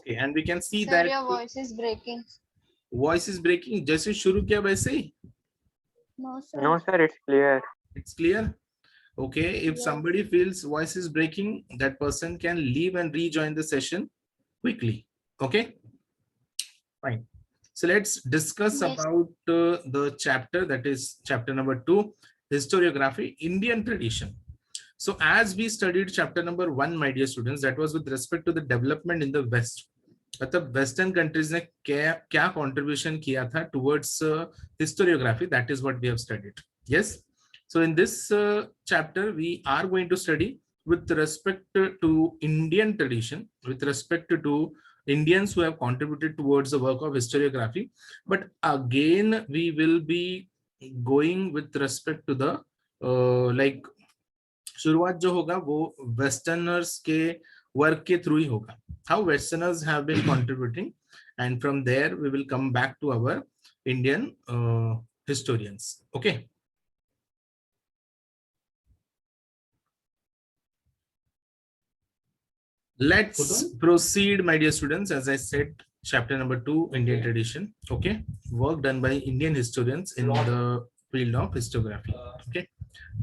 Okay, and we can see Sir, that your voice is breaking. voice is breaking. जैसे शुरू किया वैसे ही. No, sir. No, sir, it's clear. It's clear. Okay, if Yes. somebody feels voice is breaking, that person can leave and rejoin the session quickly. Okay, fine. So let's discuss Yes. about the chapter, that is chapter number 2, historiography, Indian tradition. So as we studied chapter number 1, my dear students, that was with respect to the development in the West. मतलब western countries ने क्या contribution किया था towards historiography, that is what we have studied. Yes, so in this chapter we are going to study with respect to Indian tradition, with respect to Indians who have contributed towards the work of historiography. But again we will be going with respect to the like शुरुआत जो होगा वो westerners के work के through ही होगा. How Westerners have been contributing, and from there we will come back to our Indian historians. Okay. Let's proceed, my dear students. As I said, chapter number 2, Indian tradition. Okay, work done by Indian historians in the field of historiography. Okay.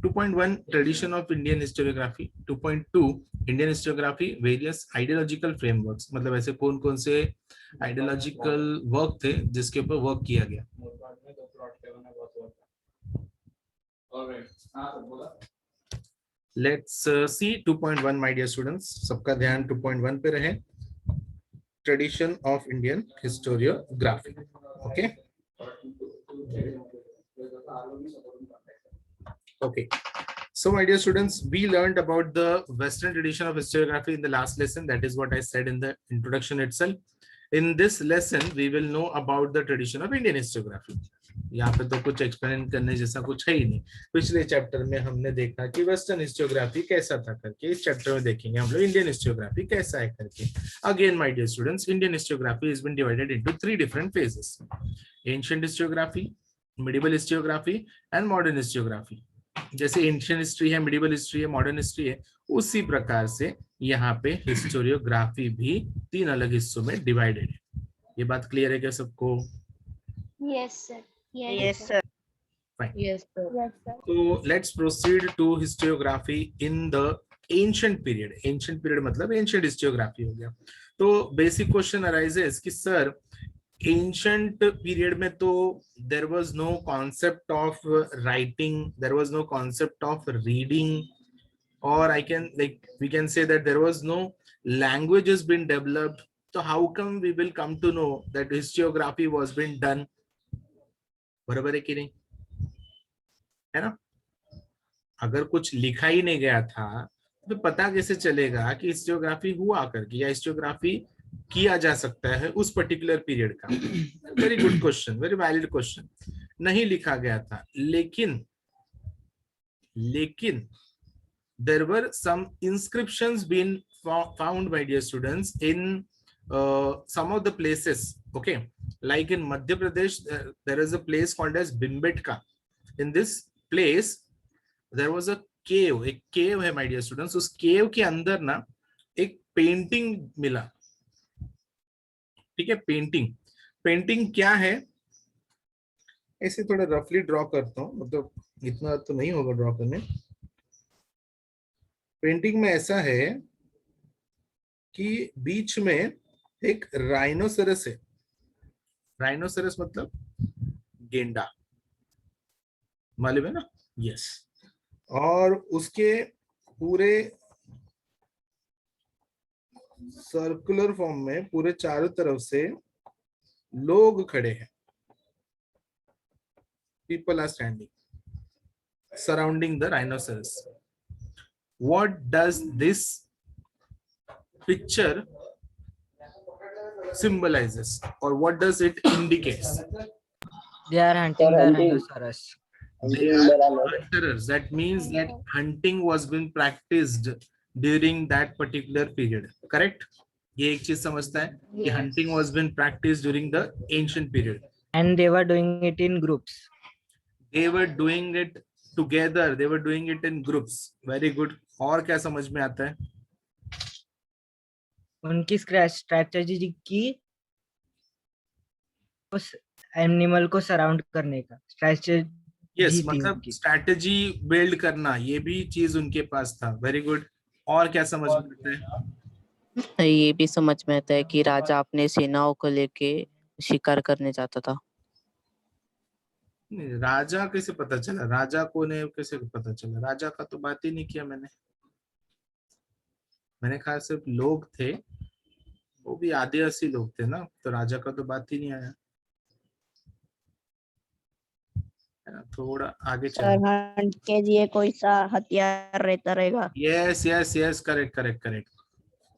2.1 tradition of Indian historiography. 2.2 Indian historiography, various ideological frameworks. मतलब ऐसे कौन कौन से ideological work थे जिसके ऊपर work किया गया. Let's see 2.1, my dear students. सबका ध्यान 2.1 पे रहे. Tradition of Indian historiography. Okay. Okay, so my dear students, we learned about the Western tradition of historiography in the last lesson. That is what I said in the introduction itself. In this lesson we will know about the tradition of Indian historiography. यहाँ पे तो कुछ explain करने जैसा कुछ है ही नहीं. पिछले चैप्टर में हमने देखा कि वेस्टर्न हिस्टोग्राफी कैसा था करके, इस चैप्टर में देखेंगे हम लोग इंडियन हिस्टोग्राफी कैसा है करके. Again my dear students, Indian histography has been divided into 3 different phases: ancient historiography, medieval historiography and modern historiography. जैसे एंशियंट हिस्ट्री है, मिडिवल हिस्ट्री है, मॉडर्न हिस्ट्री है, उसी प्रकार से यहाँ पे हिस्टोरियोग्राफी भी 3 अलग हिस्सों में डिवाइडेड है. ये बात क्लियर है क्या सबको? Yes, sir. Yes, sir. Fine. Yes, sir. Yes, sir. So let's proceed to historiography in the ancient period. Ancient period मतलब ancient historiography हो गया. तो basic question arises कि सर ancient period में तो there was no concept of writing, there was no concept of reading, or I can we can say that there was no languages been developed. So how come we will come to know that historiography was been done? बराबर है कि नहीं, है ना? अगर कुछ लिखा ही नहीं गया था तो पता कैसे चलेगा कि हिस्टोग्राफी हुआ करके या हिस्टोग्राफी किया जा सकता है उस पर्टिकुलर पीरियड का? Very good question, very valid question. नहीं लिखा गया था, लेकिन there were some inscriptions being found, my dear students, in some of the places. Okay, like in Madhya Pradesh, there is a place called as Bhimbetka. In this place there was a cave. एक cave है my dear students. उस cave के अंदर ना एक painting मिला. ठीक है, पेंटिंग क्या है ऐसे थोड़ा रफली ड्रॉ करता हूँ, मतलब इतना तो नहीं होगा ड्रॉ करने. पेंटिंग में ऐसा है कि बीच में एक राइनोसेरस है. राइनोसेरस मतलब गेंडा, मालूम है ना? यस. और उसके पूरे सर्कुलर फॉर्म में पूरे चारों तरफ से लोग खड़े हैं. People are standing surrounding the rhinoceros. What does this picture symbolizes, or what does it indicates? They are hunting the rhinoceros. They are hunterers. That means that hunting was being practiced during that particular period. Correct? ये एक चीज समझता है कि hunting was being practiced during the ancient period. And they were doing it in groups. They were doing it together. They were doing it in groups. Very good. और क्या समझ में आता है? उनकी स्ट्रैटेजी की उस एनिमल को सराउंड करने का यस, स्ट्रैटेजी थी मतलब उनकी। स्ट्रैटेजी बिल्ड करना, ये भी चीज उनके पास था। Very good. और क्या समझ में आता है? ये भी समझ में आता है कि राजा अपने सेनाओं को लेके शिकार करने जाता था। नहीं, राजा कैसे पता चला? राजा को ने कैसे पता चला? राजा का तो बात ही नहीं किया मैंने कहा सिर्फ लोग थे, वो भी आदिवासी लोग थे ना, तो राजा का तो बात ही नहीं आया, है ना। थोड़ा आगे चलो। सर हंट के लिए कोई सा हथियार रहता रहेगा। Yes yes yes, correct correct correct,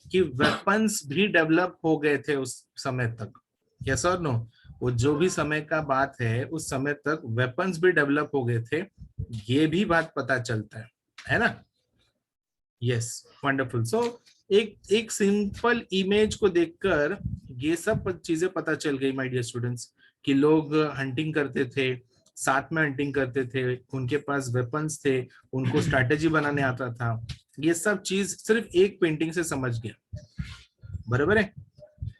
कि वेपन्स भी डेवलप हो गए थे उस समय तक। यस और नो? वो जो भी समय का बात है, उस समय तक वेपन्स भी डेवलप हो गए थे, ये भी बात पता चलता है ना। Yes, wonderful. सो एक एक सिंपल इमेज को देखकर ये सब चीजें पता चल गई माय डियर स्टूडेंट्स, कि लोग हंटिंग करते थे, साथ में हंटिंग करते थे, उनके पास वेपन्स थे, उनको स्ट्रैटेजी बनाने आता था। ये सब चीज सिर्फ एक पेंटिंग से समझ गया, बराबर है।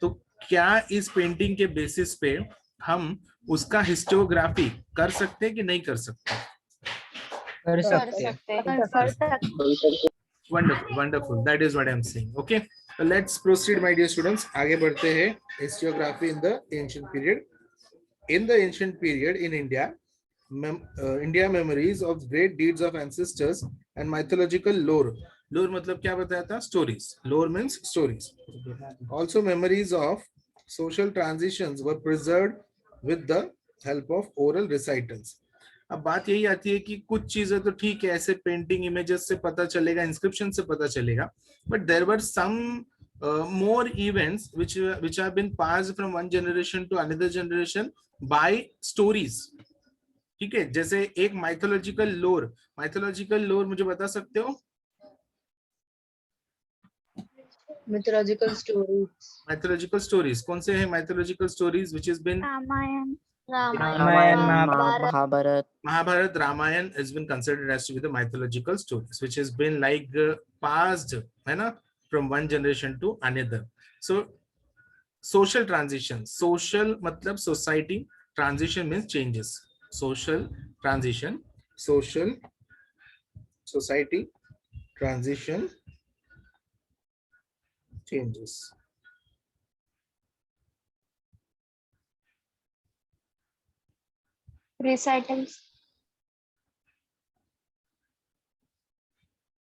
तो क्या इस पेंटिंग के बेसिस पे हम उसका हिस्टोग्राफी कर सकते हैं कि नहीं कर सकते? कर कर सकते हैं। सकते हैं। Wonderful wonderful, that is what I am saying. Okay, let's proceed my dear students, आगे बढ़ते हैं। Histography in the ancient period. In the ancient period in India, India memories of great deeds of ancestors and mythological lore. Lore मतलब क्या बताया था? Stories. Lore means stories. Also memories of social transitions were preserved with the help of oral recitals. अब बात यही आती है कि कुछ चीजें तो ठीक है, ऐसे पेंटिंग इमेजेस से पता चलेगा, इंस्क्रिप्शन से पता चलेगा, but there were some more events which have been passed from one generation to another generation by stories. ठीक है, जैसे एक माइथोलॉजिकल लोर मुझे बता सकते हो? mythological stories. माइथोलॉजिकल स्टोरीज कौन से हैं? Mythological stories which has been Ramayana Ramayana, Mahabharata. Mahabharata, Ramayana has been considered as to be the mythological stories which has been like passed, है ना, from one generation to another. So social transition, social मतलब society, transition means changes, social transition, social society transition changes. recitals.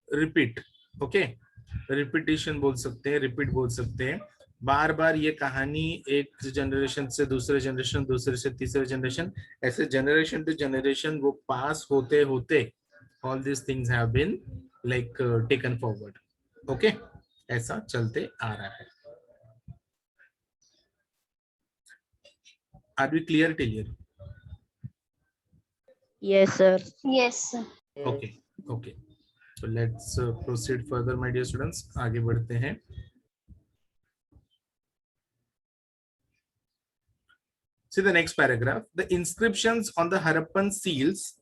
Repeat, okay, repetition बोल सकते हैं, repeat बोल सकते हैं। बार बार ये कहानी एक जनरेशन से दूसरे जनरेशन, दूसरे से तीसरे जनरेशन, ऐसे जनरेशन टू जनरेशन वो पास होते होते all this things have been like taken forward. Okay, ऐसा चलते आ रहा है। Are we clear till here? Yes sir. Yes, sir. Okay okay, so let's proceed further my dear students, आगे बढ़ते हैं। See the next paragraph. The inscriptions on the Harappan seals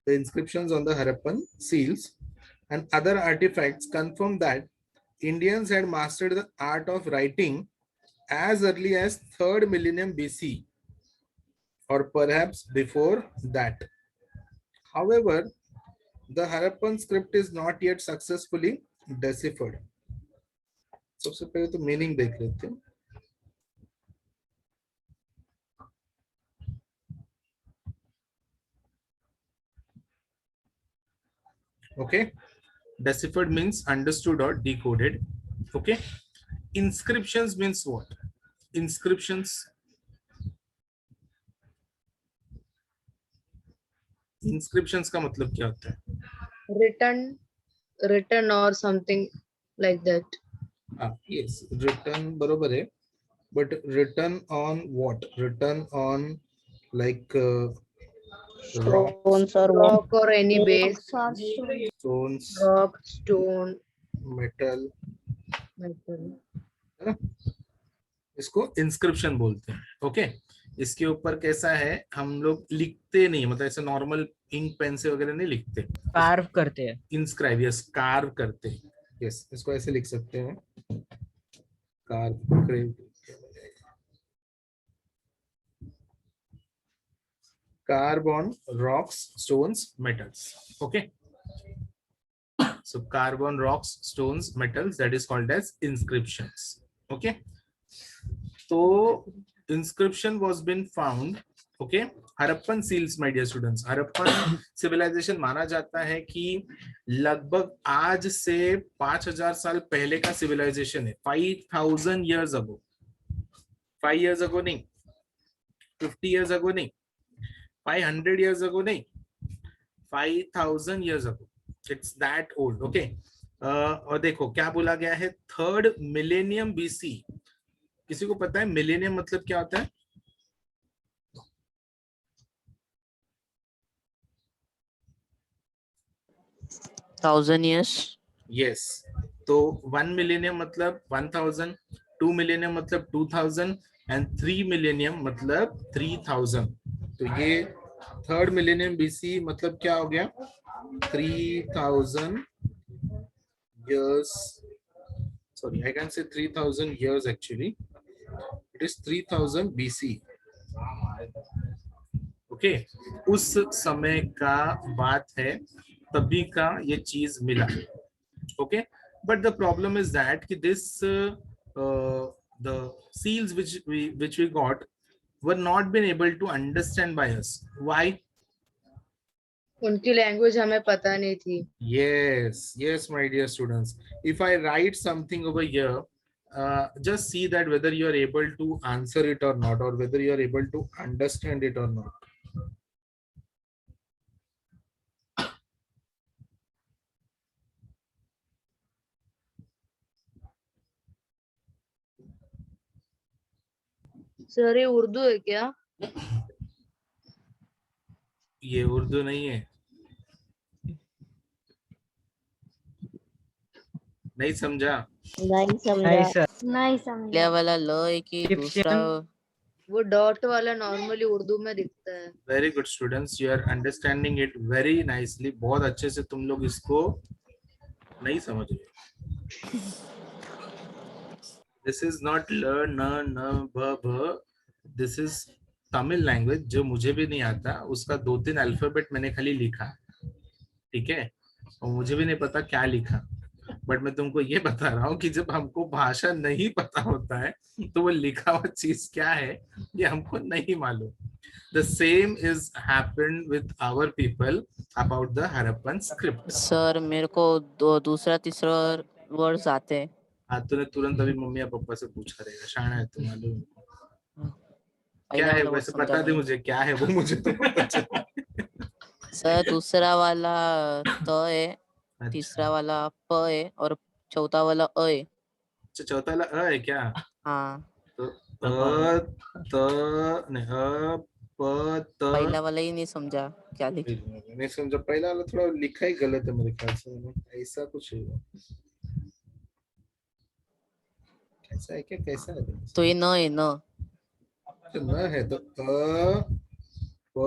the inscriptions on the Harappan seals and other artifacts confirm that Indians had mastered the art of writing as early as 3rd millennium BC or perhaps before that. However, the Harappan script is not yet successfully deciphered. सबसे पहले तो meaning देख लेते हैं। Okay, deciphered means understood or decoded. Okay, inscriptions means what? Inscriptions, inscriptions का मतलब क्या होता है? Written or something like that. Yes, written बरोबर है, but written on what? Written on like rock, stones or what? Rock or any base. stones, Rock, stone, metal, metal. है ना, इसको इंस्क्रिप्शन बोलते हैं। ओके, इसके ऊपर कैसा है, हम लोग लिखते नहीं, मतलब ऐसे नॉर्मल इंक पेन से वगैरह नहीं लिखते, कार्व करते हैं। इंस्क्राइब, यस, कार्व करते हैं, यस, इसको ऐसे लिख सकते हैं, curve, carbon, rocks, stones, metals. Okay. So carbon, rocks, stones, metals, that is called as inscriptions. Okay. So inscription was been found. Okay. Harappan seals, my dear students, Harappan civilization माना जाता है कि लगभग आज से 5000 साल पहले का सिविलाइजेशन है, 5000 years ago, 5 years ago नहीं, 50 years ago नहीं, 500 years ago नहीं, 5000 years ago, it's that old. Okay. और देखो क्या बोला गया है, 3rd millennium BC. किसी को पता है मिलेनियम मतलब क्या होता है? Thousand years. यस, तो 1 मिलेनियम मतलब 1000, 2 मिलेनियम मतलब 2000 एंड 3 मिलेनियम मतलब 3000. तो ये 3rd मिलेनियम बीसी मतलब क्या हो गया, 3000 years, sorry I can say 3000 years, actually it is 3000 BC. Okay, उस समय का बात है, तभी का ये चीज मिला. Okay, but the problem is that कि this the seals which we got were not been able to understand by us. Why? उनकी लैंग्वेज हमें पता नहीं थी. Yes, my dear students. If I write something over here, just see that whether you are able to answer it or not, or whether you are able to understand it or not. Sir ये उर्दू है क्या? ये उर्दू नहीं है, नहीं समझा? नहीं समझा। नहीं सर, नहीं पहले समझा। वाला ल है कि दूसरा? वो डॉट वाला नॉर्मली उर्दू में दिखता है. Very good students, you are understanding it very nicely. बहुत अच्छे से तुम लोग इसको नहीं समझ रहे. दिस इज नॉट ल न न ब भ, दिस इज तमिल लैंग्वेज, जो मुझे भी नहीं आता. उसका 2-3 अल्फाबेट मैंने खाली लिखा, ठीक है, और मुझे भी नहीं पता क्या लिखा. बट मैं तुमको ये बता रहा हूँ कि जब हमको भाषा नहीं पता होता है तो वो लिखा हुआ चीज क्या है ये हमको नहीं मालूम. The same is happened with our people about the Harappan script. Sir मेरे को दूसरा तीसरा वर्ड्स आते हैं. हाँ, तूने तुरंत अभी मम्मी या पापा से पूछा रहेगा, शाना है तू, मालूम क्या पहला है, वाला वैसे समझा बता दे नहीं. मुझे क्या है वो, मुझे तो पता चला. सर दूसरा वाला त है, अच्छा, तीसरा वाला प है और चौथा वाला अ है. अच्छा, चौथा वाला अ है क्या? हाँ, तो अ त नहीं, अ प त. पहला वाला ही नहीं समझा क्या लिखा. नहीं समझा, पहला वाला थोड़ा लिखा ही गलत है मेरे ख्याल से, ऐसा कुछ है. ऐसा है क्या, कैसा है? तो ये न है, न. न है तो अ प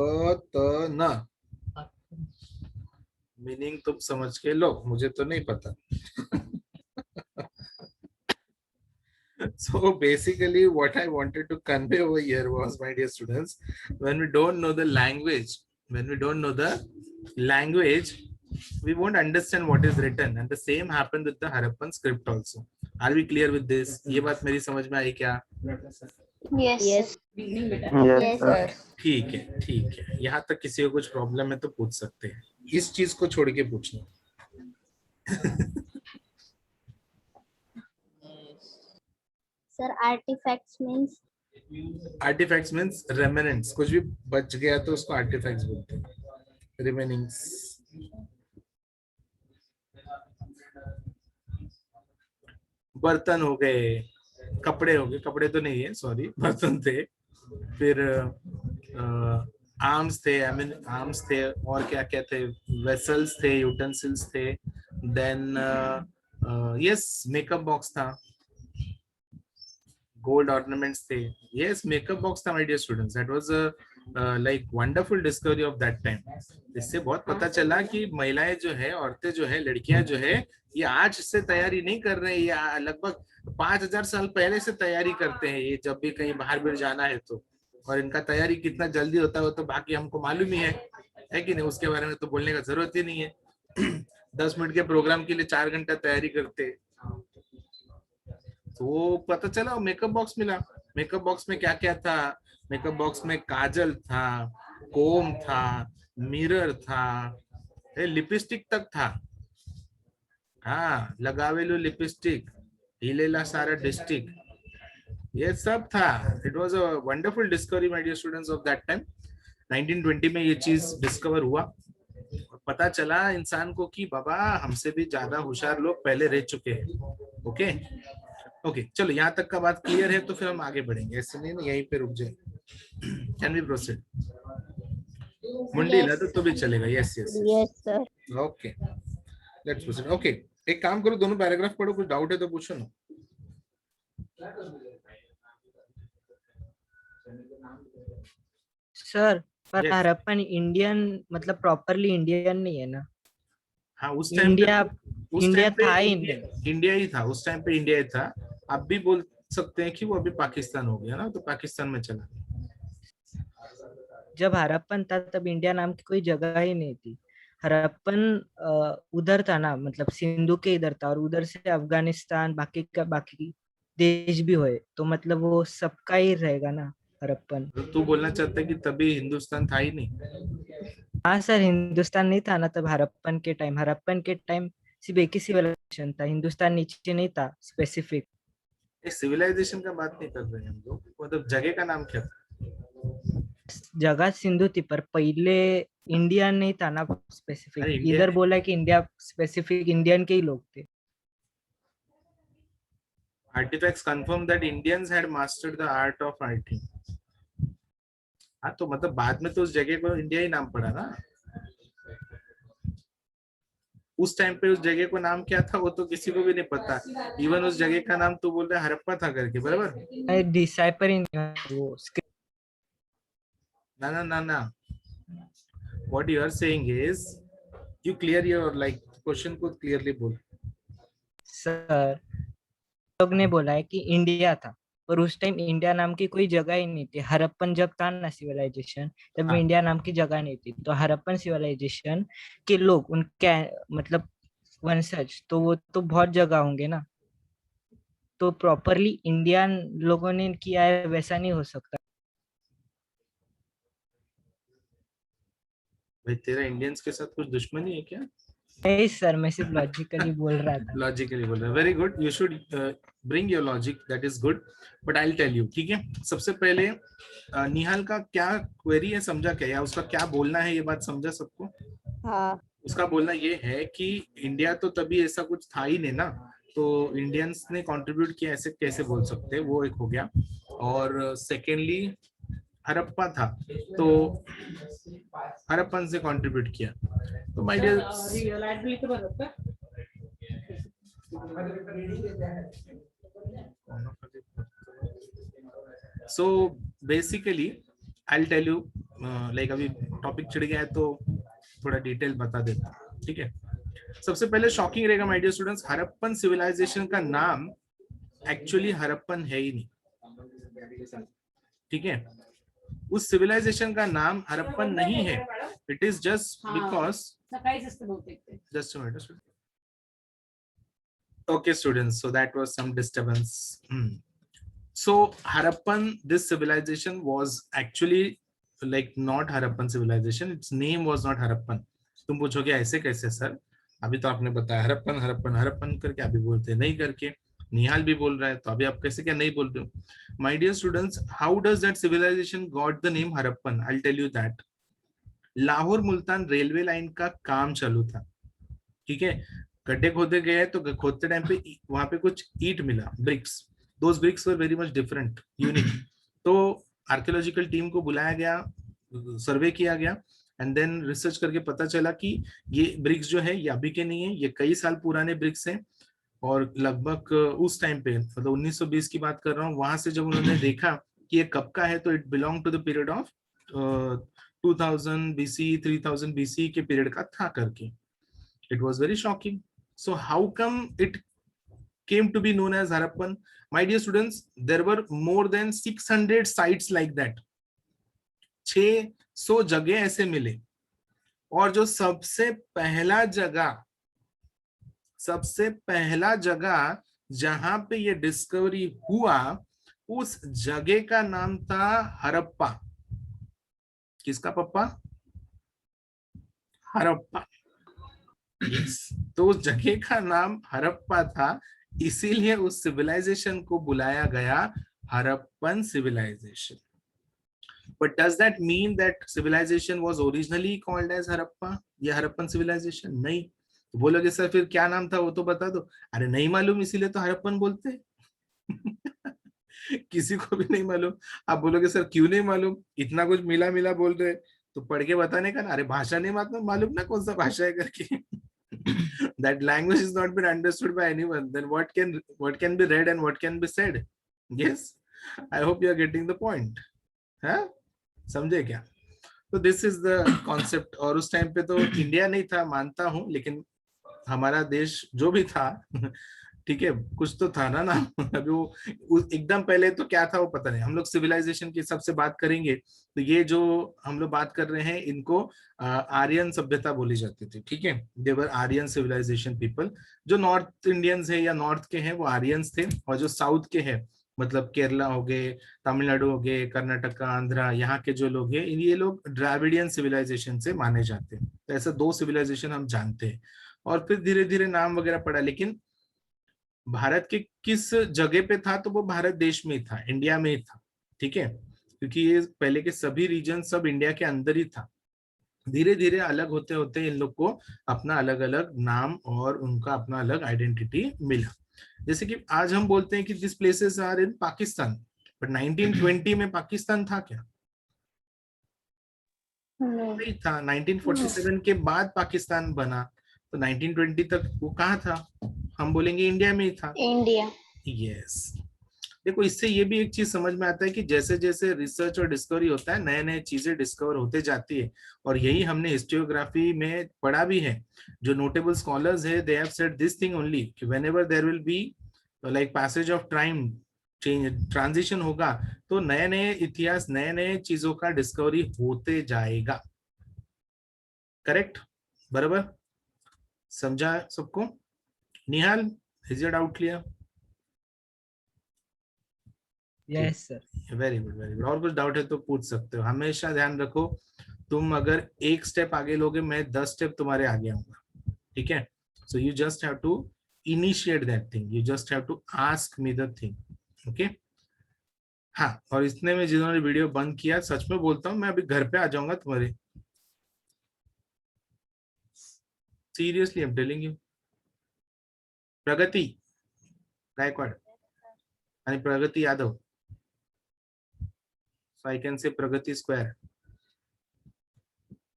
त न, मीनिंग तुम समझ के लो, मुझे तो नहीं पता. So basically what I wanted to convey over here was, my dear students, when we don't know the language, we won't understand what is written, and the same happened with the Harappan script also. Are we clear with this? ये बात मेरी समझ में आई क्या? Yes yes yes sir. ठीक है, यहाँ तक किसी को कुछ प्रॉब्लम है तो पूछ सकते हैं, इस चीज को छोड़ के पूछना. Sir artifacts means? Artifacts means remnants, कुछ भी बच गया तो उसको आर्टिफैक्ट्स बोलते हैं, रिमेनिंग्स. बर्तन हो गए, कपड़े हो गए, कपड़े तो नहीं है, सॉरी, बर्तन थे. फिर आर्म्स थे, आई मीन आर्म्स थे, और क्या क्या थे, वेसल्स थे, यूटेंसिल्स थे. देन यस, मेकअप बॉक्स था. गोल्ड ऑर्नामेंट्स थे. यस, मेकअप बॉक्स था my dear students. That was a like wonderful discovery of that time. इससे बहुत पता चला कि महिलाएं जो है, औरतें जो है, लड़कियां जो है, ये आज से तैयारी नहीं कर रहे हैं. ये लगभग 5000 साल पहले से तैयारी करते हैं. ये जब भी कहीं बाहर भी जाना है तो, और इनका तैयारी कितना जल्दी होता है वो तो बाकी हमको मालूम ही है कि नहीं. उसके बारे में तो बोलने का जरूरत ही नहीं है. 10 मिनट के प्रोग्राम के लिए 4 घंटा तैयारी करते. तो पता चला मेकअप बॉक्स मिला. मेकअप बॉक्स में क्या क्या था? मेकअप बॉक्स में काजल था, कोम था, मिरर था, लिपस्टिक तक था. हाँ, लगावेलू लिपस्टिक, हिलेला सारा डिस्ट्रिक्ट, ये सब था. It was a wonderful discovery my dear students of that time. 1920 में ये चीज डिस्कवर हुआ. पता चला इंसान को कि बाबा हमसे भी ज्यादा होशियार लोग पहले रह चुके हैं. ओके ओके, चलो यहाँ तक का बात क्लियर है तो फिर हम आगे बढ़ेंगे. ऐसे नहीं ना यहीं पे रुक जाए. Can we proceed? मुंडी Yes. ला तो भी चलेगा. Yes yes yes sir. Okay, let's proceed. Okay, एक काम करो, दोनों पैराग्राफ पढ़ो. कुछ डाउट है तो पूछो ना. सर पर Yes. हड़प्पन इंडियन मतलब प्रॉपरली इंडियन नहीं है ना. हाँ, उस टाइम इंडिया उस इंडिया टाइम पे था ही इंडिया ही था. उस टाइम पे इंडिया ही था. अब भी बोल सकते हैं कि वो अभी पाकिस्तान हो गया ना, तो पाकिस्तान में चला. जब हड़प्पन था तब इंडिया नाम की कोई जगह ही नहीं थी. हड़प्पन उधर था ना, मतलब सिंधु के इधर था, और उधर से अफगानिस्तान बाकी देश भी हुए, तो मतलब वो सबका ही रहेगा ना हड़प्पन. तो तू बोलना चाहता है कि तभी हिंदुस्तान था ही नहीं? हाँ सर, हिंदुस्तान नहीं था ना तब. हड़प्पन के टाइम सिर्फ एक ही सिविलाइजेशन था, हिंदुस्तान नीचे नहीं था स्पेसिफिक. सिविलाइजेशन का बात नहीं कर रहे हैं हम लोग. मतलब जगह का नाम क्या था? जगह सिंधु थी पर पहले इंडिया नहीं था ना स्पेसिफिक. अरे इंडिया इधर बोला कि इंडिया स्पेसिफिक इंडियन के ही लोग थे. Artifacts confirm that Indians had mastered the art of writing. हाँ, तो मतलब बाद में तो उस जगह को इंडिया ही नाम पड़ा ना. उस टाइम पे उस जगह को नाम क्या था वो तो किसी को भी नहीं पता. इवन उस जगह का नाम तो बोल रहे हड़प्पा था करके, बराबर? डिसाइपर इन वो ना ना ना ना. What you are saying is, you clear your like question को clearly बोल. सर लोग ने बोला है कि इंडिया था, पर उस टाइम इंडिया नाम की कोई जगह ही नहीं थी. हड़प्पन जब था ना सिविलाइजेशन, तब हाँ. इंडिया नाम की जगह नहीं थी. तो हड़प्पन सिविलाइजेशन के लोग उनके मतलब वंशज तो वो तो बहुत जगह होंगे ना. तो प्रॉपरली इंडियन लोगों ने किया है वैसा नहीं हो सकता. भाई तेरा इंडियंस के साथ कुछ दुश्मनी है क्या? नहीं सर, मैं सिर्फ लॉजिकली बोल रहा था. लॉजिकली बोल रहा है. Very good. You should bring your logic. That is good. But I will tell you. ठीक है, सबसे पहले निहाल का क्या क्वेरी है, समझा क्या, या उसका क्या बोलना है, ये बात समझा सबको? हाँ. उसका बोलना ये है कि इंडिया तो तभी ऐसा कुछ था ही नहीं ना, तो इंडियंस ने कंट्रीब्यूट किया, ऐसे कैसे बोल सकते हैं. वो एक हो गया. और सेकेंडली हड़प्पा था तो हड़प्पन से कंट्रीब्यूट किया. तो my dear, so basically I will tell you. Like अभी टॉपिक छिड़ गया है तो थोड़ा डिटेल बता देता हूं. ठीक है, सबसे पहले शॉकिंग रहेगा my dear students, Harappan civilization का नाम एक्चुअली हड़प्पन है ही नहीं. ठीक है, उस सिविलाइजेशन का नाम हड़प्पन नहीं है. It is just because just a minute. Okay students, so that was some disturbance. So Harappan, this civilization was actually like not Harappan civilization. Its name was not Harappan. तुम पूछोगे ऐसे कैसे सर, अभी तो आपने बताया हड़प्पन हड़प्पन हड़प्पन करके, अभी बोलते नहीं करके. निहाल भी बोल रहा है, तो अभी आप कैसे क्या नहीं बोल रहे हो? My dear students, how does that civilization got the name Harappan? I'll tell you that. Lahore Multan railway line का काम चालू था. ठीक है, गड्ढे खोदे गए तो खोदते टाइम पे वहां पे कुछ ईट मिला, bricks. Those bricks were very much different, unique. तो आर्कियोलॉजिकल टीम को बुलाया गया, सर्वे किया गया, एंड देन रिसर्च करके पता चला कि ये ब्रिक्स जो है ये अभी के नहीं है, ये कई साल पुराने ब्रिक्स हैं. और लगभग उस टाइम पे मतलब 1920 की बात कर रहा हूँ, वहां से जब उन्होंने देखा कि ये कब का है तो it belong to the period of 2000 BC 3000 BC के पीरियड का था करके. It was very shocking. So how come it came to be known as Harappan? My dear students, there were more than 600 sites like that. 600 जगह ऐसे मिले, और जो सबसे पहला जगह जहां पे ये डिस्कवरी हुआ, उस जगह का नाम था हरप्पा. किसका पप्पा? हरप्पा. yes. तो उस जगह का नाम हरप्पा था, इसीलिए उस सिविलाइजेशन को बुलाया गया Harappan civilization. But does that mean that civilization was originally called as Harappa? ये हरप्पन सिविलाइजेशन नहीं. तो बोलोगे सर फिर क्या नाम था वो तो बता दो. अरे नहीं मालूम, इसीलिए तो हरप्पन बोलते हैं. किसी को भी नहीं मालूम. आप बोलोगे सर क्यों नहीं मालूम, इतना कुछ मिला मिला बोल रहे, तो पढ़ के बताने का ना. अरे भाषा नहीं मालूम ना कौन सा भाषा है करके. That language is not been understood by anyone. Then what can be read and what can be said? Yes, I hope you are getting the point. हाँ, समझे क्या? तो दिस इज द कॉन्सेप्ट. और उस टाइम पे तो India नहीं था मानता हूं, लेकिन हमारा देश जो भी था, ठीक है, कुछ तो था ना. अभी वो एकदम पहले तो क्या था वो पता नहीं. हम लोग सिविलाइजेशन की सबसे बात करेंगे तो ये जो हम लोग बात कर रहे हैं इनको आर्यन सभ्यता बोली जाती थी. ठीक है, देवर आर्यन सिविलाइजेशन पीपल. जो नॉर्थ इंडियंस है या नॉर्थ के हैं वो आर्यंस थे, और जो साउथ के हैं मतलब केरला हो गए, तमिलनाडु हो गए, कर्नाटक, आंध्रा, यहाँ के जो लोग हैं ये लोग द्राविडियन सिविलाइजेशन से माने जाते हैं. तो ऐसा 2 सिविलाइजेशन हम जानते हैं, और फिर धीरे धीरे नाम वगैरह पड़ा. लेकिन भारत के किस जगह पे था, तो वो भारत देश में ही था, इंडिया में ही था. ठीक है, क्योंकि ये पहले के सभी रीजन सब इंडिया के अंदर ही था. धीरे धीरे अलग होते होते इन लोग को अपना अलग अलग नाम और उनका अपना अलग आइडेंटिटी मिला. जैसे कि आज हम बोलते हैं कि this places are in Pakistan, but 1920 में पाकिस्तान था क्या? नहीं था. 1947 के बाद पाकिस्तान बना, तो 1920 तक वो कहाँ था? हम बोलेंगे इंडिया में ही था. इंडिया. यस. देखो, इससे ये भी एक चीज समझ में आता है कि जैसे जैसे रिसर्च और डिस्कवरी होता है, नए नए चीजें डिस्कवर होते जाती है. और यही हमने हिस्टोग्राफी में पढ़ा भी है. जो नोटेबल स्कॉलर्स है, they have said this thing only कि whenever there will be like passage of time, change, transition होगा, तो नए नए इतिहास, नए नए चीजों का डिस्कवरी होते जाएगा. करेक्ट? बराबर समझा सबको? Nihal, is your doubt clear? Yes sir. Very good, very good. और कुछ डाउट है तो पूछ सकते हो. हमेशा ध्यान रखो, तुम अगर एक स्टेप आगे लोगे, मैं 10 स्टेप तुम्हारे आगे आऊंगा. ठीक है? So you just have to initiate that thing, you just have to ask me the thing. Okay? हाँ, और इतने में जिन्होंने वीडियो बंद किया, सच में बोलता हूँ, मैं अभी घर पे आ जाऊंगा तुम्हारे. Seriously I am telling you. Pragati Gaikwad आणि Pragati Yadav. So I can say Pragati square.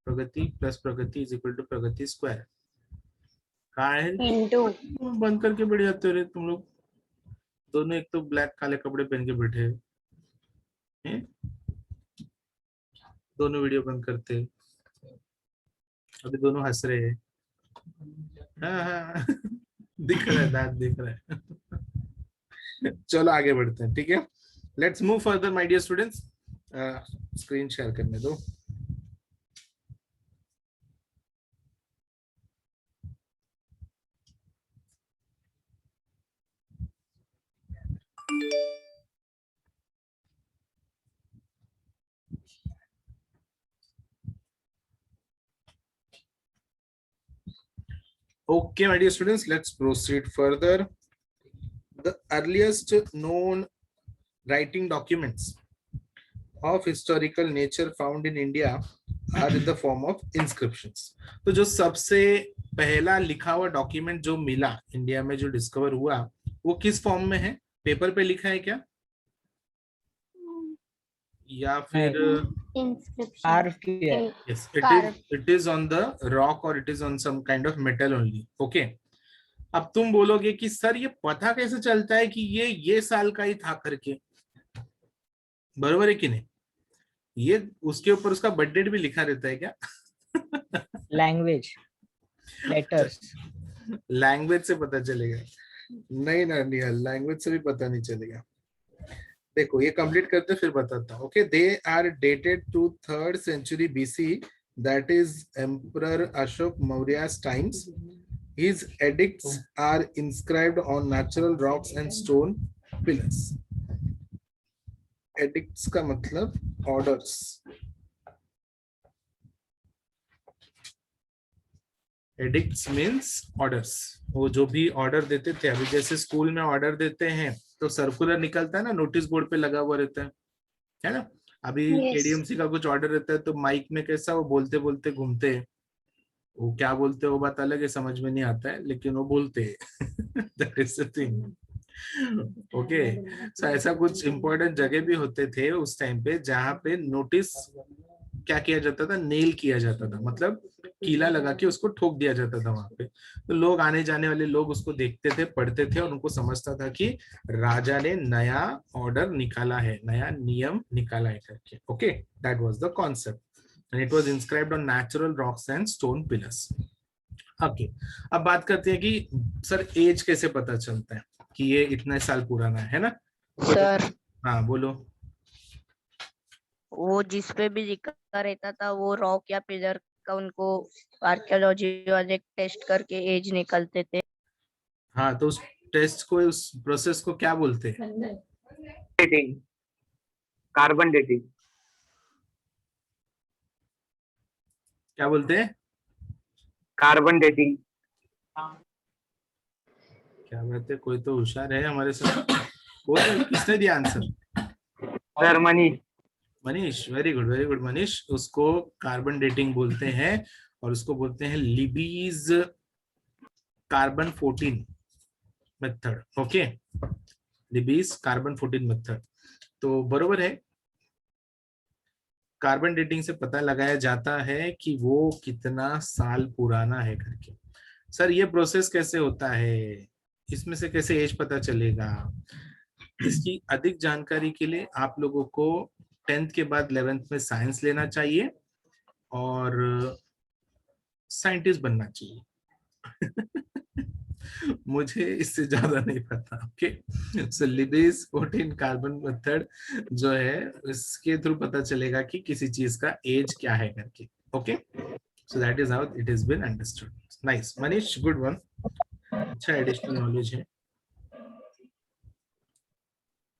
Pragati plus Pragati is equal to Pragati square. कहाँ है? इंटू. बंद करके बैठ जाते हो रे तुम लोग दोनों. एक तो ब्लैक काले कपड़े पहन के बैठे हैं, दोनों वीडियो बंद करते. अभी दोनों हंस रहे हैं. हाँ हाँ दिख रहा है, दांत दिख रहा है. चलो आगे बढ़ते हैं. ठीक है, let's move further my dear students. Screen share करने दो. Okay, my dear students, let's proceed further. The earliest known writing documents of historical nature found in India are in the form of inscriptions. तो जो सबसे पहला लिखा हुआ document जो मिला इंडिया में, जो डिस्कवर हुआ, वो किस फॉर्म में है? पेपर पे लिखा है क्या, या फिर inscription? yes, it is on the rock or it is on some kind of metal only. Okay, अब तुम बोलोगे कि सर ये पता कैसे चलता है कि ये साल का ही था करके, बरोबर है कि नहीं? ये उसके ऊपर उसका बर्थ डेट भी लिखा रहता है क्या? Language, letters. लैंग्वेज से पता चलेगा? नहीं ना निहाल, लैंग्वेज से भी पता नहीं चलेगा। देखो ये कंप्लीट करते फिर बताता हूँ। Okay, they are dated to 3rd century BC, that is emperor Ashoka Maurya's times. His edicts are inscribed on natural rocks and stone pillars. Edicts का मतलब orders. Edicts means orders. वो जो भी ऑर्डर देते थे, अभी जैसे स्कूल में ऑर्डर देते हैं तो सर्कुलर निकलता है ना, नोटिस बोर्ड पे लगा हुआ रहता है ना? अभी Yes. केडीएमसी का कुछ ऑर्डर रहता है तो माइक में कैसा वो बोलते बोलते घूमते हैं, वो क्या बोलते हैं वो बात अलग है, समझ में नहीं आता है लेकिन वो बोलते हैं। That is the thing. Okay, so ऐसा कुछ इंपॉर्टेंट जगह भी होते थे उस टाइम पे जहाँ पे नोटिस क्या किया जाता था, नेल किया जाता था, मतलब कीला लगा के उसको ठोक दिया जाता था वहां पे। तो लोग आने जाने वाले लोग उसको देखते थे, पढ़ते थे और उनको समझता था कि राजा ने नया ऑर्डर निकाला है, नया नियम निकाला है करके। Okay, that was the concept and it was inscribed on natural rocks and stone pillars. Okay, अब बात करते हैं कि सर एज कैसे पता चलता है कि ये इतने साल पुराना है ना? सर हाँ बोलो। वो जिस पे भी लिखा रहता था वो रॉक या पिलर का, उनको आर्कियोलॉजी वाले टेस्ट करके एज निकलते थे। हाँ, तो उस टेस्ट को, उस प्रोसेस को क्या बोलते हैं? Dating, carbon dating. क्या बोलते हैं? Carbon dating. क्या बात है, कोई तो होशियार है हमारे साथ। बोलो किसने दिया answer? Sir Manish. Manish, very good very good Manish. उसको कार्बन डेटिंग बोलते हैं और उसको बोलते हैं Libby's carbon 14 method. Okay, Libby's carbon 14 method. तो बरोबर है, कार्बन डेटिंग से पता लगाया जाता है कि वो कितना साल पुराना है करके। सर ये प्रोसेस कैसे होता है, इसमें से कैसे एज पता चलेगा? इसकी अधिक जानकारी के लिए आप लोगों को 10th के बाद 11th में साइंस लेना चाहिए और साइंटिस्ट बनना चाहिए। मुझे इससे ज्यादा नहीं पता। ओके, सो लिबीज 14 कार्बन मेथड जो है इसके थ्रू पता चलेगा कि किसी चीज का एज क्या है करके। Okay, so that is how it is been understood. Nice Manish, good one, अच्छा एडिशनल नॉलेज है।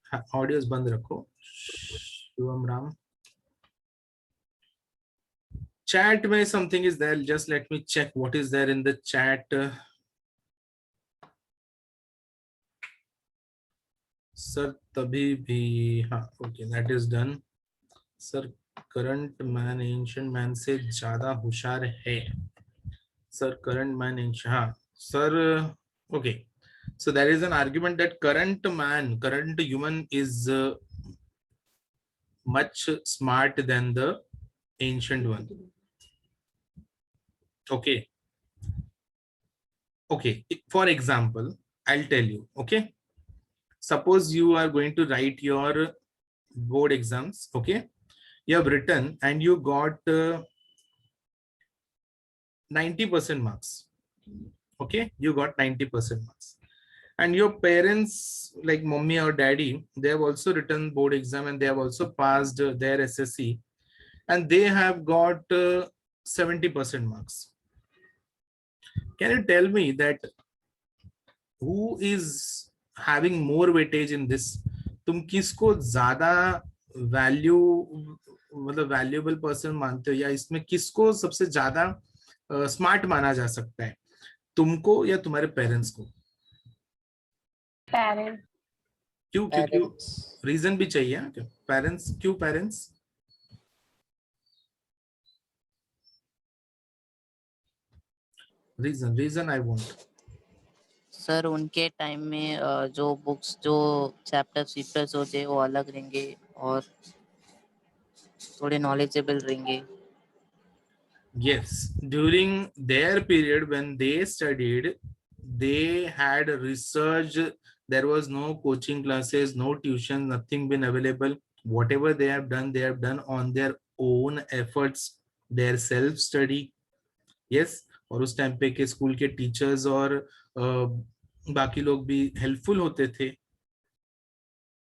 हाँ, ऑडियोस बंद रखो। शिवम राम, chat में something is there, just let me check what is there in the chat. Sir तभी भी, हाँ okay, that is done. Sir current man ancient man से ज्यादा होशियार है। सर करंट मैन एंशिएंट, हाँ sir, okay, so there is an argument that current human is much smart than the ancient one. Okay, for example I'll tell you. Okay, suppose you are going to write your board exams. Okay, you have written and you got 90% marks. Okay, you got 90% marks, and your parents like mommy or daddy, they have also written board exam and they have also passed their SSC and they have got 70% marks. Can you tell me that who is having more weightage in this? तुम किसको ज्यादा value, मतलब valuable person मानते हो, या इसमें किसको सबसे ज्यादा स्मार्ट माना जा सकता है, तुमको या तुम्हारे पेरेंट्स को? Parents. क्यों क्यों क्यों? रीजन भी चाहिए क्या? पेरेंट्स क्यों? Parents reason I want. Sir उनके टाइम में जो बुक्स, जो चैप्टर्स होते वो अलग रहेंगे और थोड़े नॉलेजेबल रहेंगे। Yes, during their period when they studied, they had researched. There was no coaching classes, no tuition, nothing been available. Whatever they have done on their own efforts, their self study. Yes, और उस time पे के school के teachers और बाकी लोग भी helpful होते थे.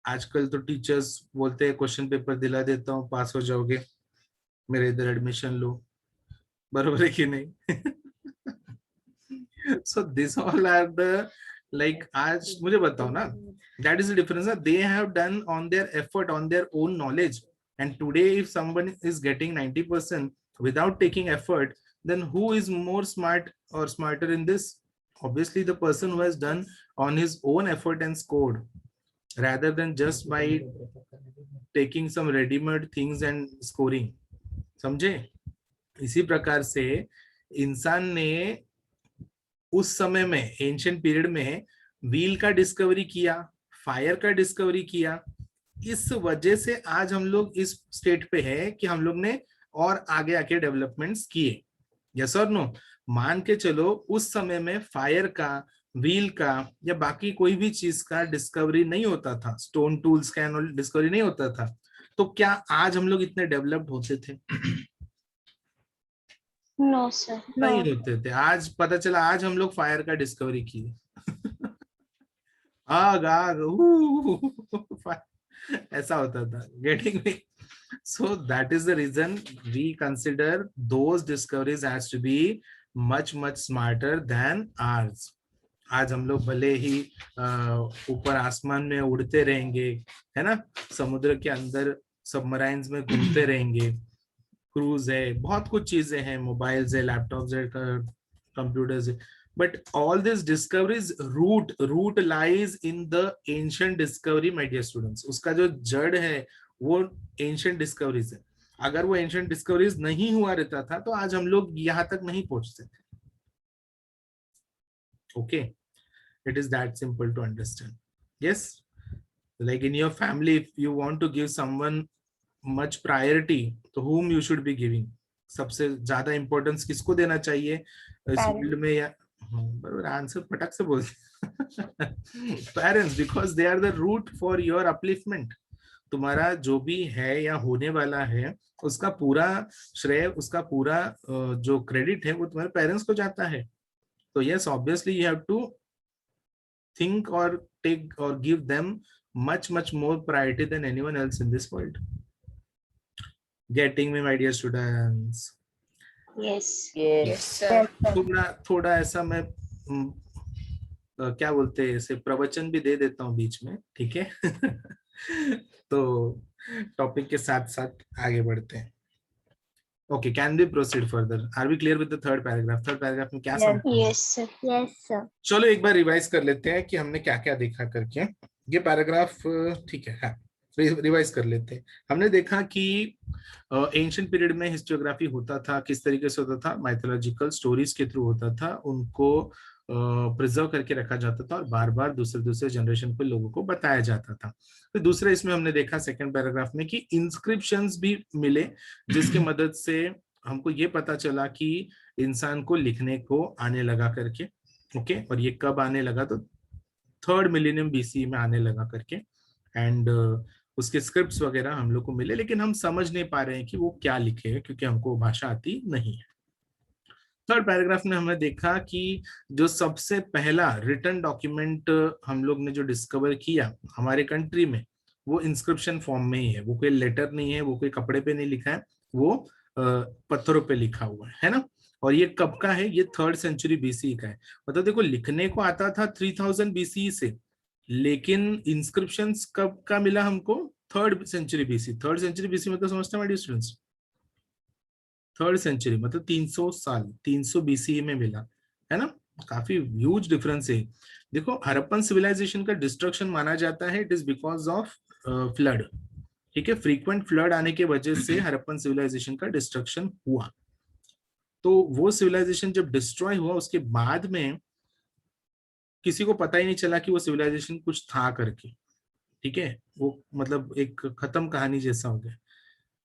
आजकल तो टीचर्स बोलते हैं क्वेश्चन पेपर दिला देता हूँ, पास हो जाओगे, मेरे इधर एडमिशन लो. बरोबर है कि नहीं? So this all are the, like, आज मुझे बताओ ना, that is the difference. They have done on their effort, on their own knowledge, and today if someone is getting 90% without taking effort, then who is more smart or smarter in this? Obviously the person who has done on his own effort and scored, rather than just by taking some ready-made things and scoring. समझे? इसी प्रकार से इंसान ने उस समय में, ancient period में, व्हील का डिस्कवरी किया, फायर का डिस्कवरी किया. इस वजह से आज हम लोग इस स्टेट पे है कि हम लोग ने और आगे आके डेवलपमेंट्स किए. यस और नो? मान के चलो उस समय में फायर का, व्हील का या बाकी कोई भी चीज का डिस्कवरी नहीं होता था, स्टोन टूल्स का डिस्कवरी नहीं होता था, तो क्या आज हम लोग इतने डेवलप्ड होते थे? No sir. नहीं होते थे. आज पता चला आज हम लोग फायर का डिस्कवरी किए. आग आग ऐसा होता था. Getting me? So that is the reason we consider those discoveries as to be much smarter than ours. आज हम लोग भले ही ऊपर आसमान में उड़ते रहेंगे, है ना, समुद्र के अंदर सबमराइन्स में घूमते रहेंगे, क्रूज है, बहुत कुछ चीजें हैं, मोबाइल्स है, लैपटॉप्स है, कंप्यूटर्स है, but all these discoveries root lies in the ancient discovery, my dear students. उसका जो जड़ है वो ancient discoveries है. अगर वो ancient discoveries नहीं हुआ रहता था तो आज हम लोग यहाँ तक नहीं पहुंचते थे. Okay, it is that simple to understand. Yes, like in your family, if you want to give someone much priority, तो whom you should be giving? सबसे ज्यादा इम्पोर्टेंस किसको देना चाहिए इस फील्ड में? या बराबर आंसर फटक से बोल. Parents, because they are the root for your upliftment. तुम्हारा जो भी है या होने वाला है, उसका पूरा श्रेय, उसका पूरा जो क्रेडिट है वो तुम्हारे पेरेंट्स को जाता है. तो yes, obviously you have to think or take or give them much more priority than anyone else in this world. Getting me, my dear students? Yes. Yes. sir. थोड़ा ऐसा मैं क्या बोलते हैं, ऐसे प्रवचन भी दे देता हूँ बीच में, ठीक है? तो टॉपिक के साथ साथ आगे बढ़ते हैं. Okay, can we proceed further? Are we clear with the third paragraph? Third paragraph में क्या समझ? Yes sir. Yes sir. चलो एक बार रिवाइज कर लेते हैं कि हमने क्या क्या देखा करके. ये पैराग्राफ ठीक है, रिवाइज कर लेते हैं. हमने देखा कि एंशिएंट पीरियड में हिस्टोग्राफी होता था. किस तरीके से होता था? माइथोलॉजिकल स्टोरीज के थ्रू होता था. उनको प्रिजर्व करके रखा जाता था और बार बार दूसरे जनरेशन पे लोगों को बताया जाता था. फिर दूसरे इसमें हमने देखा सेकंड पैराग्राफ में कि इंस्क्रिप्शंस भी मिले, जिसकी मदद से हमको ये पता चला कि इंसान को लिखने को आने लगा करके. ओके, और ये कब आने लगा? तो 3rd मिलेनियम BC में आने लगा करके. एंड उसके स्क्रिप्ट्स वगैरह हम लोग को मिले, लेकिन हम समझ नहीं पा रहे हैं कि वो क्या लिखे हैं, क्योंकि हमको भाषा आती नहीं है. थर्ड पैराग्राफ में हमने देखा कि जो सबसे पहला रिटन डॉक्यूमेंट हम लोग ने जो डिस्कवर किया हमारे कंट्री में, वो इंस्क्रिप्शन फॉर्म में ही है. वो कोई लेटर नहीं है, वो कोई कपड़े पे नहीं लिखा है, वो पत्थरों पे लिखा हुआ है ना. और ये कब का है? ये 3rd सेंचुरी BC का है. मतलब देखो, लिखने को आता था 3000 BC से, लेकिन इंस्क्रिप्शंस कब का मिला हमको? 3rd century BC. 3rd century BC मतलब समझते हैं my dear students? 3rd century मतलब 300 साल, 300 BC में मिला है ना. काफी ह्यूज डिफरेंस है. देखो, हड़प्पन सिविलाइजेशन का डिस्ट्रक्शन माना जाता है, it is because of flood. ठीक है, फ्रीक्वेंट फ्लड आने के वजह से हड़प्पन सिविलाइजेशन का डिस्ट्रक्शन हुआ. तो वो सिविलाइजेशन जब डिस्ट्रॉय हुआ, उसके बाद में किसी को पता ही नहीं चला कि वो सिविलाइजेशन कुछ था करके. ठीक है, वो मतलब एक खत्म कहानी जैसा हो गया.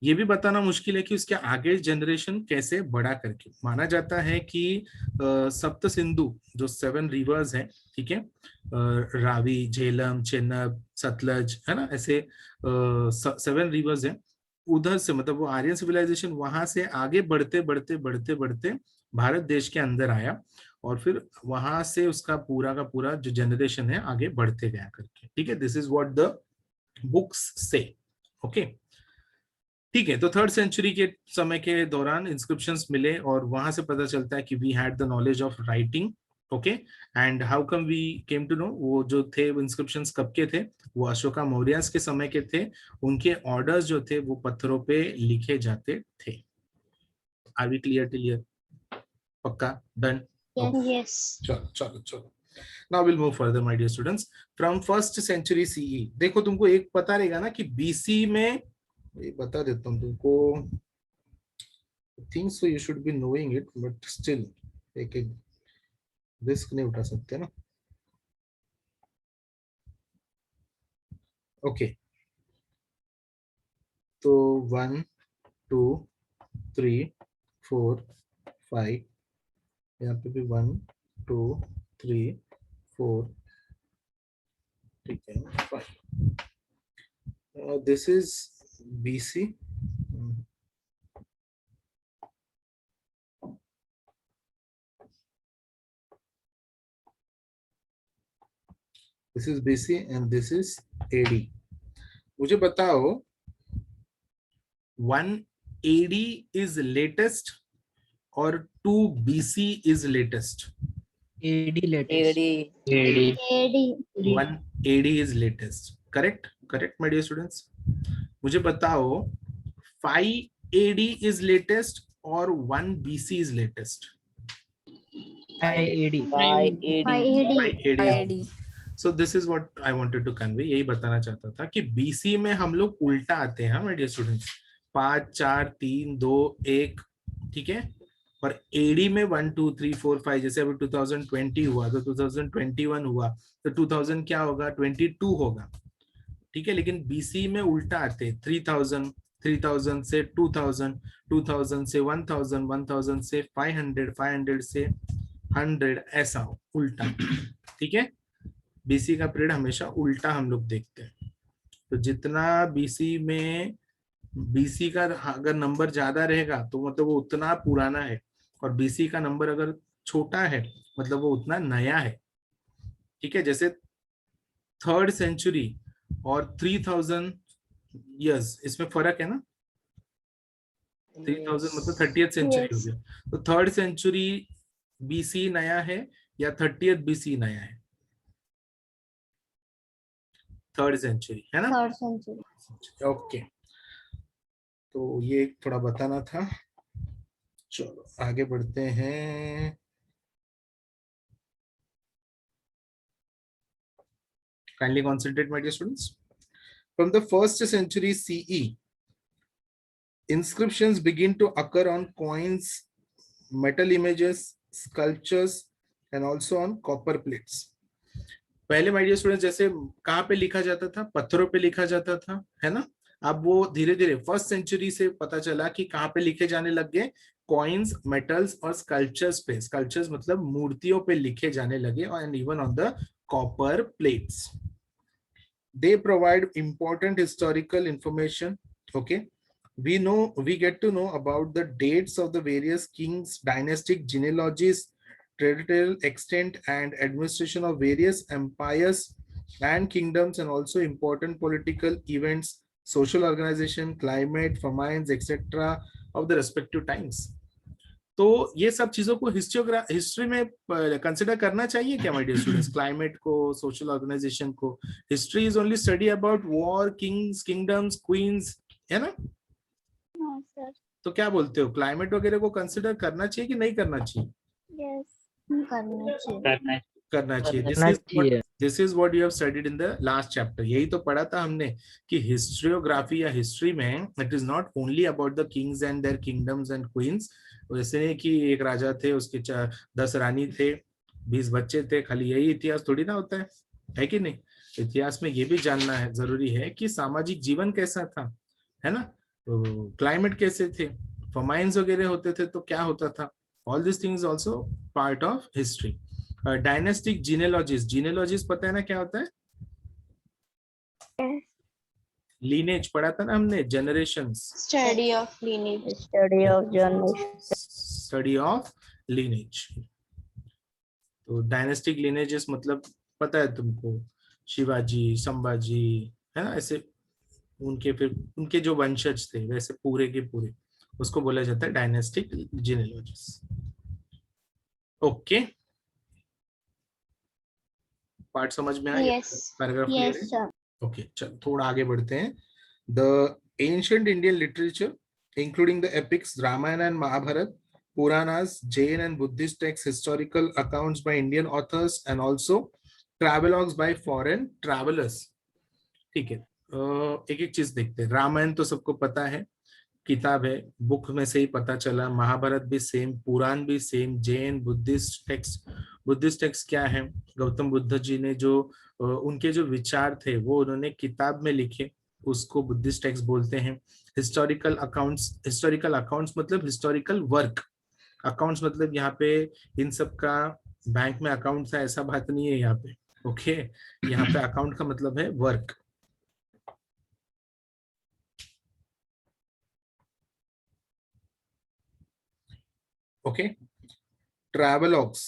ये भी बताना मुश्किल है कि उसके आगे जनरेशन कैसे बड़ा करके। माना जाता है कि सप्त सिंधु जो 7 रिवर्स हैं, ठीक है, रावी, झेलम, चेनाब, सतलज, है ना, ऐसे 7 रिवर्स हैं। उधर से मतलब वो आर्यन सिविलाइजेशन वहां से आगे बढ़ते बढ़ते बढ़ते बढ़ते भारत देश के अंदर आया, और फिर वहां से उसका पूरा का पूरा जो जनरेशन है आगे बढ़ते गया करके, ठीक है। This is what the books से, ओके, ठीक है। तो 3rd सेंचुरी के समय के दौरान इंस्क्रिप्शंस मिले, और वहां से पता चलता है कि we had the knowledge of writing, okay. And how come we came to know, वो जो थे इंस्क्रिप्शंस कब के थे, वो अशोका मौर्य के समय के थे। उनके ऑर्डर्स जो थे वो पत्थरों पे लिखे जाते थे। Are we clear till here? पक्का? डन? Yes. चलो चलो चलो, now will move further my dear students from 1st century CE. देखो तुमको एक पता रहेगा ना कि बीसी में, ये बता देता हूँ तुमको, think so you should be knowing it, but still एक एक रिस्क नहीं उठा सकते ना। ओके, तो 1 2 3 4 5, यहाँ पे भी 1 2 3 4, ठीक है, 5। This is BC. This is BC and this is AD. मुझे बताओ 1 AD is latest और 2 BC is latest? AD latest. AD AD. 1 AD is latest. Correct? Correct, my dear students. मुझे बताओ 5 AD is latest और 1 BC is latest? AD. By By AD 5 AD. So this is what I wanted to convey. यही बताना चाहता था कि BC में हम लोग उल्टा आते हैं, my dear students, 5 4 3 2 1, ठीक है। और AD में 1 2 3 4 5, जैसे अभी 2020 हुआ तो 2021 हुआ तो 2000 क्या होगा, 22 होगा, ठीक है। लेकिन BC में उल्टा आते हैं, 3000 3000 से 2000, 2000 से 1000, 1000 से 500, 500 से 100, ऐसा उल्टा, ठीक है। BC का पीरियड हमेशा उल्टा हम लोग देखते हैं। तो जितना BC में BC का अगर नंबर ज्यादा रहेगा तो मतलब वो उतना पुराना है, और BC का नंबर अगर छोटा है मतलब वो उतना नया है, ठीक है। जैसे 3rd सेंचुरी और 3000 इयर्स, इसमें फर्क है ना। 3000 मतलब 30th सेंचुरी हो Yes. गया, तो 3rd सेंचुरी BC नया है या 30th BC नया है? 3rd सेंचुरी है ना। 3rd century. ओके, तो ये थोड़ा बताना था। चलो आगे बढ़ते हैं। Kindly concentrate, my dear students. From the 1st century CE, inscriptions begin to occur on coins, metal images, sculptures, and also on copper plates. पहले माय डियर स्टूडेंट्स जैसे कहाँ पे लिखा जाता था, पत्थरों पे लिखा जाता था, है ना। अब वो धीरे धीरे 1st सेंचुरी से पता चला कि कहाँ पे लिखे जाने लग गए, कॉइन्स, मेटल्स और स्कल्पचर्स पे। स्कल्पचर्स मतलब मूर्तियों पे लिखे जाने लगे, and even on the copper plates. They provide important historical information, okay. We get to know about the dates of the various kings, dynastic genealogies, territorial extent and administration of various empires and kingdoms, and also important political events, social organization, climate, famines, etc. of the respective times. तो ये सब चीजों को history में consider करना चाहिए क्या, my dear students? Climate को, सोशल ऑर्गेनाइजेशन को। History is only study about war, kings, kingdoms, queens, है ना। No, sir. तो क्या बोलते हो, क्लाइमेट वगैरह को कंसिडर करना चाहिए कि नहीं करना चाहिए? Yes. करना चाहिए. करना चाहिए। करना चाहिए। This is what you have studied in the last chapter. यही तो पढ़ा था हमने कि हिस्ट्रियोग्राफी या हिस्ट्री में it is not only about the kings and their kingdoms and queens. वैसे नहीं कि एक राजा थे, उसके 10 रानी थे, 20 बच्चे थे, खाली यही इतिहास थोड़ी ना होता है कि नहीं। इतिहास में ये भी जानना है, जरूरी है कि सामाजिक जीवन कैसा था, है ना। क्लाइमेट कैसे थे, फमाइन्स वगैरह होते थे तो क्या होता था, all this things also part of history. Dynastic genealogies, genealogies पता है ना क्या होता है? लीनेज पढ़ा था ना हमने, generations, study of lineage. Study of generation. Study of lineage. तो डायनेस्टिक लीनेजेस मतलब पता है तुमको, शिवाजी, संभाजी, है ना, ऐसे उनके फिर उनके जो वंशज थे वैसे पूरे के पूरे, उसको बोला जाता है डायनेस्टिक जीनेलॉजीज। ओके, पार्ट समझ में आया? यस पैराग्राफ क्लियर यस है? सर। ओके, चल थोड़ा आगे बढ़ते हैं। The ancient Indian literature including the epics Ramayana and Mahabharata, Puranas, Jain and Buddhist texts, historical accounts by Indian authors and also travelogues by foreign travelers। ठीक है, एक एक चीज देखते हैं। रामायण तो सबको पता है, किताब है, बुक में से ही पता चला। महाभारत भी सेम, पुराण भी same. Jain, Buddhist text, Buddhist text क्या है? गौतम बुद्ध जी ने जो उनके जो विचार थे वो उन्होंने किताब में लिखे, उसको बुद्धिस्ट टेक्स्ट बोलते हैं। हिस्टोरिकल अकाउंट्स मतलब हिस्टोरिकल वर्क। अकाउंट्स मतलब यहाँ पे इन सब का बैंक में अकाउंट था ऐसा बात नहीं है यहाँ पे। ओके, यहाँ पे अकाउंट का मतलब है work. Okay, travelogues,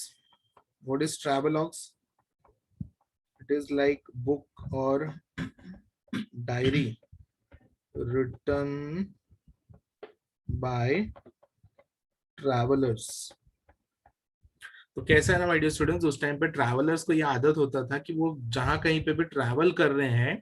what is travelogues? It is like book or diary written by travelers। तो कैसा है ना माय डियर स्टूडेंट्स, उस टाइम पे ट्रैवलर्स को ये आदत होता था कि वो जहां कहीं पे भी ट्रैवल कर रहे हैं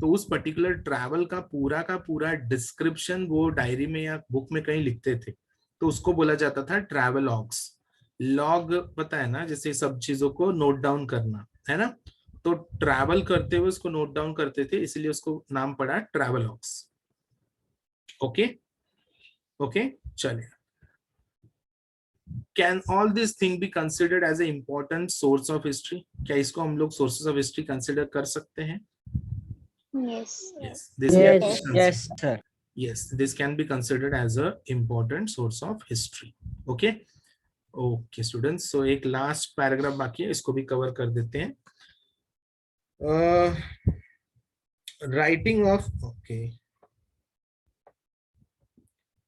तो उस पर्टिकुलर ट्रैवल का पूरा डिस्क्रिप्शन वो डायरी में या बुक में कहीं लिखते थे, तो उसको बोला जाता था ट्रैवलॉग्स। लॉग पता है ना, जैसे सब चीजों को नोट डाउन करना, है ना, तो ट्रैवल करते हुए उसको नोट डाउन करते थे, इसलिए उसको नाम पड़ा ट्रैवलॉग्स। ओके ओके, चलिए। Can all these things be considered as an important source of history? क्या इसको हम लोग sources of history consider कर सकते हैं? Yes Yes, this Yes, can be yes, considered. sir. Yes, this can be considered as a important source of history. Okay, okay students, so एक last paragraph बाकी है, इसको भी cover कर देते हैं।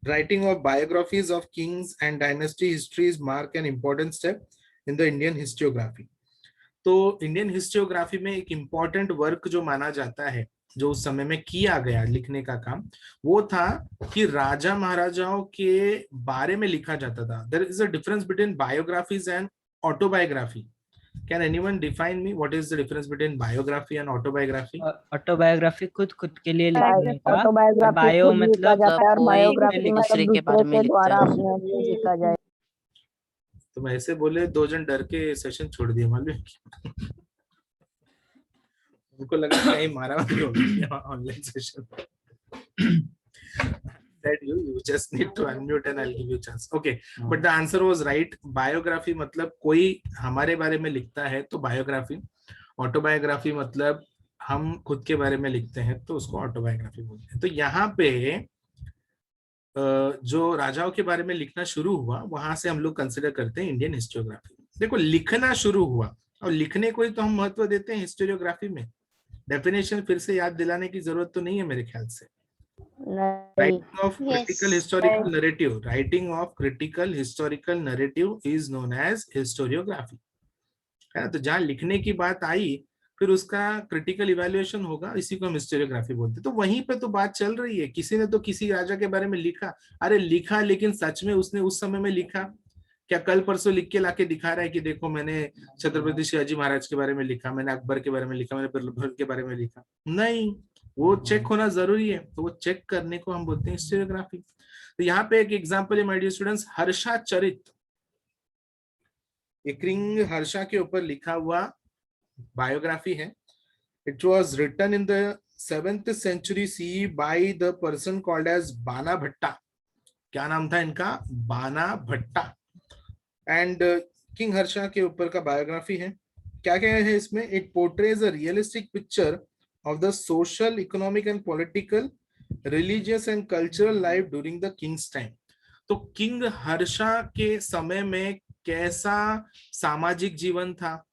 Writing of biographies of kings and dynasty histories mark an important step in the Indian historiography। तो Indian historiography में एक इम्पोर्टेंट वर्क जो माना जाता है, जो उस समय में किया गया लिखने का काम, वो था कि राजा महाराजाओं के बारे में लिखा जाता था। There is a difference between biographies and autobiography. Can anyone define me what is the difference between biography and autobiography? Autobiography खुद के लिए लिखने का, ऑटोबायोग्राफी बायो खुद लिखा मतलब जाता है और कोई बायोग्राफी लिखा मतलब दूसरे के बारे दूसरे में के लिखता द्वारा है। अपने आप से लिखा जाए। तुम ऐसे बोले, दो जन डर के सेशन छोड़ दिए मालूम है? उनको लगा कहीं मारा वाली होगी online session. That you just need to unmute and I'll give you chance. Okay, but the answer was right. Biography मतलब कोई हमारे बारे में लिखता है तो बायोग्राफी। ऑटोबायोग्राफी मतलब हम खुद के बारे में लिखते हैं तो उसको ऑटोबायोग्राफी बोलते हैं। तो यहाँ पे जो राजाओं के बारे में लिखना शुरू हुआ, वहां से हम लोग कंसिडर करते हैं इंडियन हिस्टोग्राफी। देखो, लिखना शुरू हुआ और लिखने को ही तो हम महत्व देते हैं हिस्टोरियोग्राफी में। डेफिनेशन फिर से याद दिलाने की जरूरत तो नहीं है मेरे ख्याल से। Writing of critical historical narrative, writing of critical historical narrative is known as historiography, है ना। तो जहाँ लिखने की बात आई फिर उसका क्रिटिकल इवैल्यूएशन होगा, इसी को हम हिस्टोरियोग्राफी बोलते हैं। तो वहीं पे तो बात चल रही है, किसी ने तो किसी राजा के बारे में लिखा, अरे लिखा, लेकिन सच में उसने उस समय में लिखा क्या? कल परसों लिख के लाके दिखा रहा है कि देखो मैंने छत्रपति शिवाजी महाराज के बारे में लिखा, मैंने अकबर के बारे में लिखा, मैंने बिरबल के बारे में लिखा? नहीं, वो चेक होना जरूरी है। तो वो चेक करने को हम बोलते हैं हिस्टोरियोग्राफी। तो यहाँ पे एक एग्जांपल है my dear students, Harshacharita, king Harsha के ऊपर लिखा हुआ बायोग्राफी है। It was written in the 7th century CE by the person called as बाना भट्टा। क्या नाम था इनका? बाना भट्टा। एंड किंग हर्षा के ऊपर का बायोग्राफी है। क्या क्या है इसमें? It portrays a realistic picture of the social, economic and political religious and cultural life during the Kings time. तो किंग हर्षा के समय में कैसा सामाजिक जीवन था,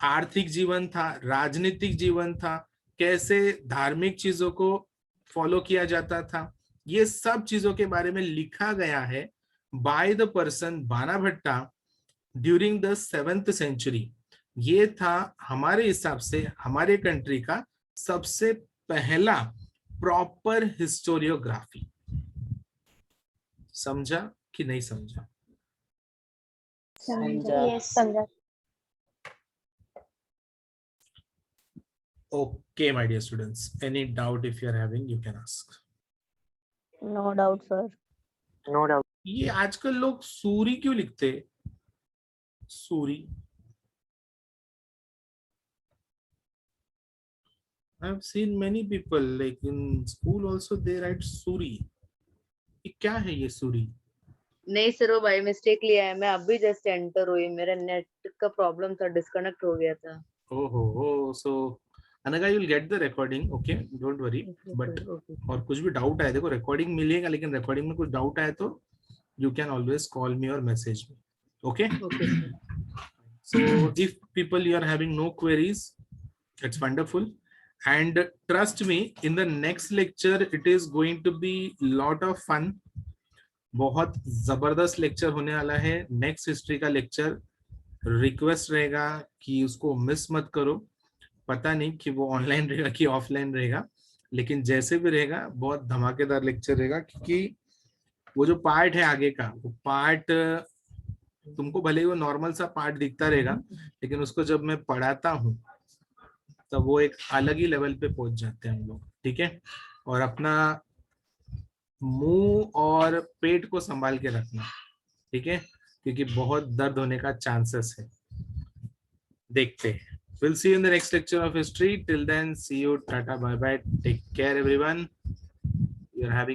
आर्थिक जीवन था, राजनीतिक जीवन था, कैसे धार्मिक चीजों को फॉलो किया जाता था, ये सब चीजों के बारे में लिखा गया है by the person Banabhatta during the 7th century. ये था हमारे हिसाब से हमारे कंट्री का सबसे पहला प्रॉपर हिस्टोरियोग्राफी। समझा कि नहीं समझा? समझा। Yes, समझा। Okay, my dear students, any doubt if you are having, you can ask. No doubt sir. No doubt. ये आजकल लोग सूरी क्यों लिखते? Suri, I've seen many people like in school also they write Suri. ये क्या है ये सूरी? नहीं सर वो बाय मिस्टेक लिया है, मैं अभी जस्ट एंटर हुई, मेरा नेट का प्रॉब्लम था, डिस्कनेक्ट हो गया था। Oh, so Anaga, you'll get the recording, okay, don't worry. But Okay. और कुछ भी डाउट आए, देखो रिकॉर्डिंग मिलेगा, लेकिन रिकॉर्डिंग में कुछ डाउट आए तो you can always call me or message me, okay? Okay, sir. So if people you are having no queries, it's wonderful, and trust me, in the next lecture it is going to be lot of fun. बहुत जबरदस्त lecture होने वाला है next history का lecture. Request रहेगा कि उसको miss मत करो। पता नहीं कि वो ऑनलाइन रहेगा कि ऑफलाइन रहेगा, लेकिन जैसे भी रहेगा बहुत धमाकेदार लेक्चर रहेगा, क्योंकि वो जो पार्ट है आगे का, वो पार्ट तुमको भले ही वो नॉर्मल सा पार्ट दिखता रहेगा, लेकिन उसको जब मैं पढ़ाता हूँ तब वो एक अलग ही लेवल पे पहुंच जाते हैं हम लोग, ठीक है? और अपना मुंह और पेट को संभाल के रखना, ठीक है? क्योंकि बहुत दर्द होने का चांसेस है। देखते हैं। We'll see you in the next lecture of history. Till then, see you. Tata, bye bye. Take care, everyone. You're having